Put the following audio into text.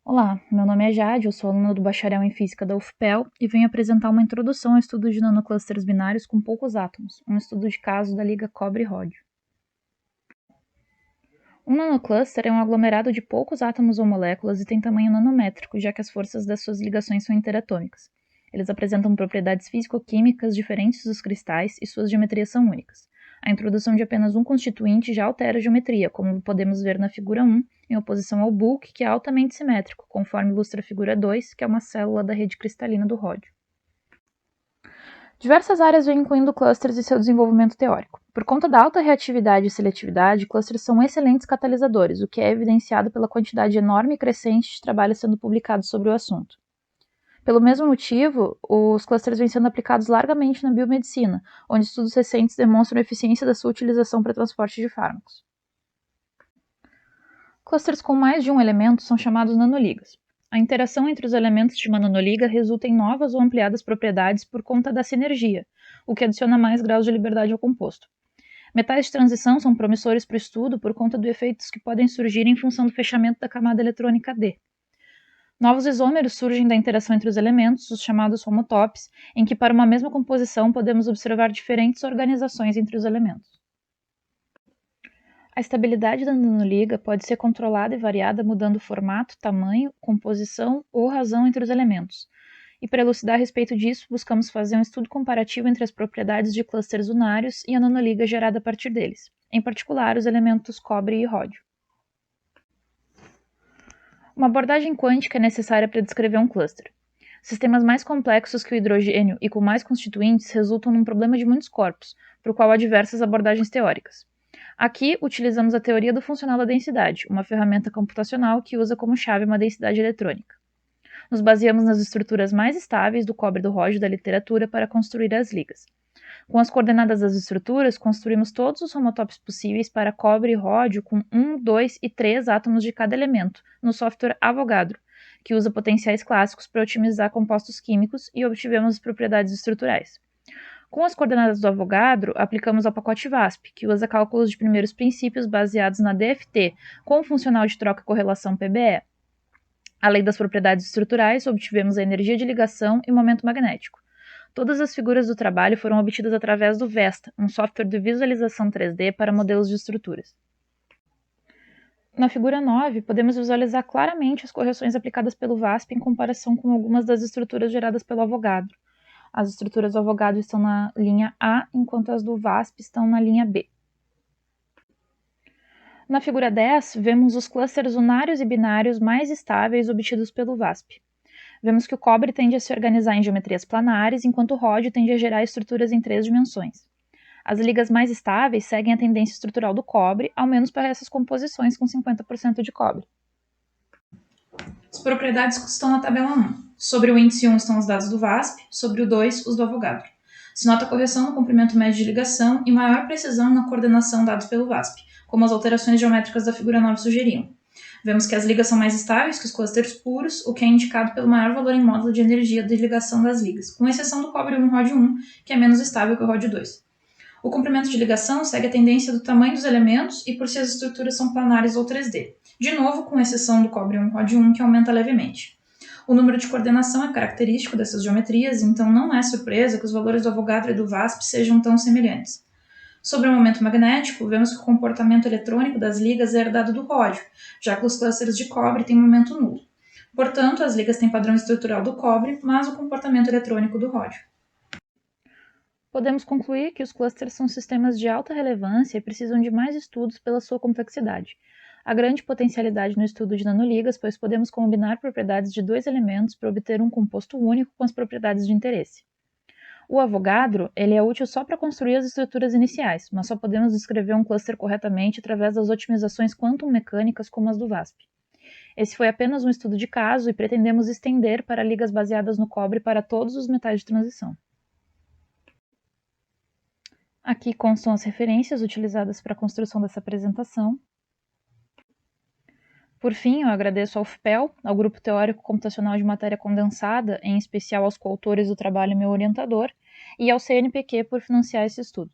Olá, meu nome é Jade, eu sou aluna do bacharel em Física da UFPEL e venho apresentar uma introdução ao estudo de nanoclusters binários com poucos átomos, um estudo de caso da liga cobre-ródio. Um nanocluster é um aglomerado de poucos átomos ou moléculas e tem tamanho nanométrico, já que as forças das suas ligações são interatômicas. Eles apresentam propriedades físico-químicas diferentes dos cristais e suas geometrias são únicas. A introdução de apenas um constituinte já altera a geometria, como podemos ver na figura 1, em oposição ao bulk, que é altamente simétrico, conforme ilustra a figura 2, que é uma célula da rede cristalina do ródio. Diversas áreas vêm incluindo clusters e seu desenvolvimento teórico. Por conta da alta reatividade e seletividade, clusters são excelentes catalisadores, o que é evidenciado pela quantidade enorme e crescente de trabalhos sendo publicados sobre o assunto. Pelo mesmo motivo, os clusters vêm sendo aplicados largamente na biomedicina, onde estudos recentes demonstram a eficiência da sua utilização para transporte de fármacos. Clusters com mais de um elemento são chamados nanoligas. A interação entre os elementos de uma nanoliga resulta em novas ou ampliadas propriedades por conta da sinergia, o que adiciona mais graus de liberdade ao composto. Metais de transição são promissores para o estudo por conta de efeitos que podem surgir em função do fechamento da camada eletrônica D. Novos isômeros surgem da interação entre os elementos, os chamados homotópes, em que para uma mesma composição podemos observar diferentes organizações entre os elementos. A estabilidade da nanoliga pode ser controlada e variada mudando formato, tamanho, composição ou razão entre os elementos. E para elucidar a respeito disso, buscamos fazer um estudo comparativo entre as propriedades de clusters unários e a nanoliga gerada a partir deles, em particular os elementos cobre e ródio. Uma abordagem quântica é necessária para descrever um cluster. Sistemas mais complexos que o hidrogênio e com mais constituintes resultam num problema de muitos corpos, para o qual há diversas abordagens teóricas. Aqui, utilizamos a teoria do funcional da densidade, uma ferramenta computacional que usa como chave uma densidade eletrônica. Nos baseamos nas estruturas mais estáveis do cobre e do ródio da literatura para construir as ligas. Com as coordenadas das estruturas, construímos todos os homotópes possíveis para cobre e ródio com 1, 2 e 3 átomos de cada elemento, no software Avogadro, que usa potenciais clássicos para otimizar compostos químicos e obtivemos as propriedades estruturais. Com as coordenadas do Avogadro, aplicamos ao pacote VASP, que usa cálculos de primeiros princípios baseados na DFT, com o funcional de troca e correlação PBE. Além das propriedades estruturais, obtivemos a energia de ligação e momento magnético. Todas as figuras do trabalho foram obtidas através do VESTA, um software de visualização 3D para modelos de estruturas. Na figura 9, podemos visualizar claramente as correções aplicadas pelo VASP em comparação com algumas das estruturas geradas pelo Avogadro. As estruturas do Avogadro estão na linha A, enquanto as do VASP estão na linha B. Na figura 10, vemos os clusters unários e binários mais estáveis obtidos pelo VASP. Vemos que o cobre tende a se organizar em geometrias planares, enquanto o ródio tende a gerar estruturas em 3 dimensões. As ligas mais estáveis seguem a tendência estrutural do cobre, ao menos para essas composições com 50% de cobre. As propriedades estão na tabela 1. Sobre o índice 1 estão os dados do VASP, sobre o 2, os do Avogadro. Se nota a correção no comprimento médio de ligação e maior precisão na coordenação dados pelo VASP, como as alterações geométricas da figura 9 sugeriam. Vemos que as ligas são mais estáveis que os clusters puros, o que é indicado pelo maior valor em módulo de energia de ligação das ligas, com exceção do cobre 1 ródio 1, que é menos estável que o ródio 2. O comprimento de ligação segue a tendência do tamanho dos elementos e por se as estruturas são planares ou 3D, de novo com exceção do cobre 1 ródio 1, que aumenta levemente. O número de coordenação é característico dessas geometrias, então não é surpresa que os valores do Avogadro e do VASP sejam tão semelhantes. Sobre o momento magnético, vemos que o comportamento eletrônico das ligas é herdado do ródio, já que os clusters de cobre têm momento nulo. Portanto, as ligas têm padrão estrutural do cobre, mas o comportamento eletrônico do ródio. Podemos concluir que os clusters são sistemas de alta relevância e precisam de mais estudos pela sua complexidade. Há grande potencialidade no estudo de nanoligas, pois podemos combinar propriedades de 2 elementos para obter um composto único com as propriedades de interesse. O Avogadro ele é útil só para construir as estruturas iniciais, mas só podemos descrever um cluster corretamente através das otimizações quantum-mecânicas como as do VASP. Esse foi apenas um estudo de caso e pretendemos estender para ligas baseadas no cobre para todos os metais de transição. Aqui constam as referências utilizadas para a construção dessa apresentação. Por fim, eu agradeço ao UFPEL, ao Grupo Teórico Computacional de Matéria Condensada, em especial aos coautores do trabalho e meu orientador, e ao CNPq por financiar esse estudo.